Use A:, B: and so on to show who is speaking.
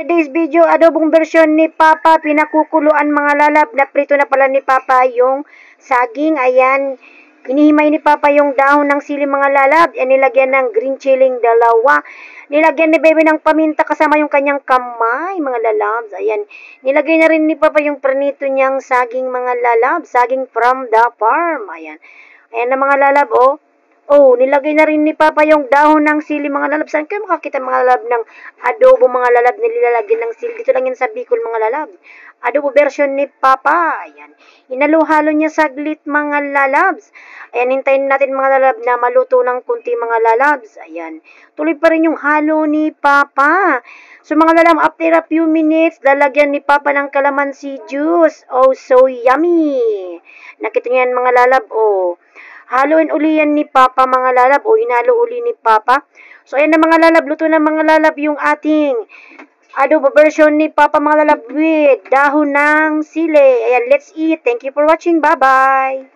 A: Today's video, adobong version ni Papa, pinakukuluan mga lalab, naprito na pala ni Papa yung saging. Ayan, hinihimay ni Papa yung dahon ng sili mga lalab. Yan, nilagyan ng green chilling dalawa. Nilagyan ni Bebe ng paminta kasama yung kanyang kamay mga lalabs. Ayan, nilagay na rin ni Papa yung pranito niyang saging mga lalab, saging from the farm. Ayan, ayan na mga lalab, oh. Oh, nilagay na rin ni Papa yung dahon ng sili mga lalab. Saan kayo makakita mga lalab ng adobo mga lalab na nilalagyan ng sili? Dito lang yan sa Bicol mga lalab. Adobo version ni Papa. Ayan. Inalo-halo niya saglit mga lalabs. Ayan, hintayin natin mga lalab na maluto ng kunti mga lalabs. Ayan. Tuloy pa rin yung halo ni Papa. So mga lalab, after a few minutes, lalagyan ni Papa ng calamansi juice. Oh, so yummy. Nakita niyo yan mga lalab, oh. Haluin uli yan ni Papa mga lalab. O, hinalo uli ni Papa. So, ayan na mga lalab. Luto na mga lalab yung ating adobo version ni Papa mga lalab with dahon ng sili. Ayan, let's eat. Thank you for watching. Bye-bye.